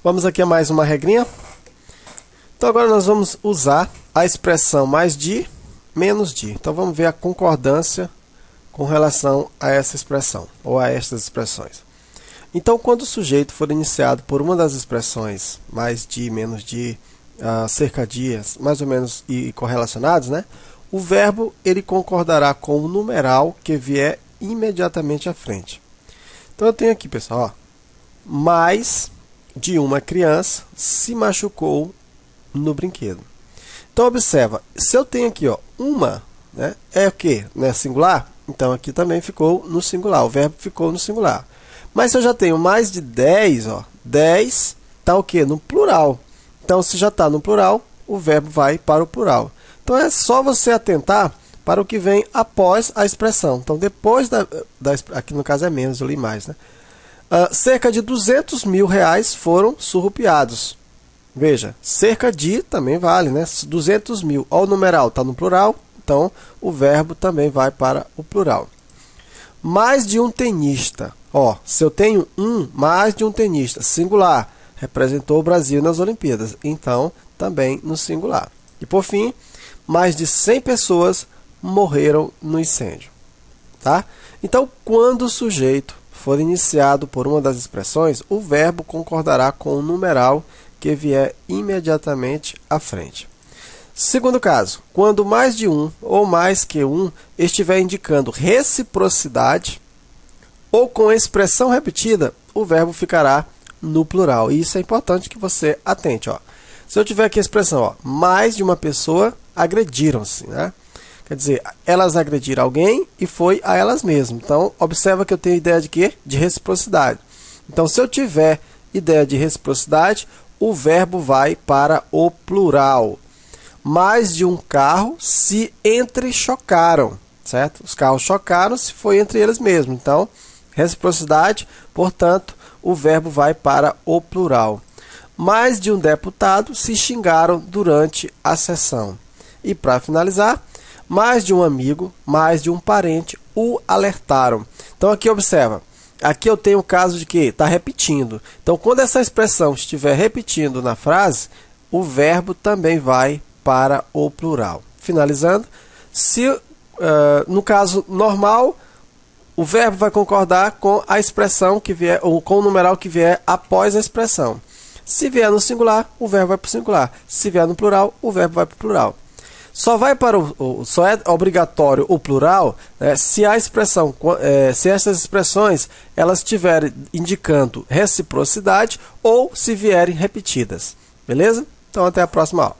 Vamos aqui a mais uma regrinha. Então agora nós vamos usar a expressão mais de, menos de. Então vamos ver a concordância com relação a essa expressão, ou a estas expressões. Então quando o sujeito for iniciado por uma das expressões mais de, menos de, cerca de, mais ou menos e correlacionados, né? O verbo ele concordará com o numeral que vier imediatamente à frente. Então eu tenho aqui, pessoal, ó, mais de uma criança se machucou no brinquedo. Então observa, se eu tenho aqui, ó, uma, né, é o que? Não é singular? Então aqui também ficou no singular, o verbo ficou no singular. Mas se eu já tenho mais de 10, ó, 10 está o que? No plural. Então se já está no plural, o verbo vai para o plural. Então é só você atentar para o que vem após a expressão. Então depois aqui no caso é menos, eu li mais, né? Cerca de 200 mil reais foram surrupiados. Veja, cerca de também vale, né? 200 mil, ó, o numeral está no plural, então o verbo também vai para o plural. Mais de um tenista. Ó, se eu tenho mais de um tenista, singular, representou o Brasil nas Olimpíadas, então também no singular. E por fim, mais de 100 pessoas morreram no incêndio. Tá? Então, quando o sujeito for iniciado por uma das expressões, o verbo concordará com o numeral que vier imediatamente à frente. Segundo caso, quando mais de um ou mais que um estiver indicando reciprocidade ou com expressão repetida, o verbo ficará no plural. E isso é importante que você atente. Ó. Se eu tiver aqui a expressão, ó, mais de uma pessoa agrediram-se, né? Quer dizer, elas agrediram alguém e foi a elas mesmas. Então, observa que eu tenho ideia de quê? De reciprocidade. Então, se eu tiver ideia de reciprocidade, o verbo vai para o plural. Mais de um carro se entrechocaram, certo? Os carros chocaram-se, foi entre eles mesmos. Então, reciprocidade, portanto, o verbo vai para o plural. Mais de um deputado se xingaram durante a sessão. E para finalizar, mais de um amigo, mais de um parente o alertaram. Então aqui observa, aqui eu tenho o caso de que está repetindo. Então quando essa expressão estiver repetindo na frase, o verbo também vai para o plural. Finalizando, se no caso normal, o verbo vai concordar com a expressão que vier, ou com o numeral que vier após a expressão. Se vier no singular, o verbo vai para o singular. Se vier no plural, o verbo vai para o plural. Só é obrigatório o plural, né, se a expressão, se essas expressões elas estiverem indicando reciprocidade ou se vierem repetidas. Beleza? Então até a próxima aula.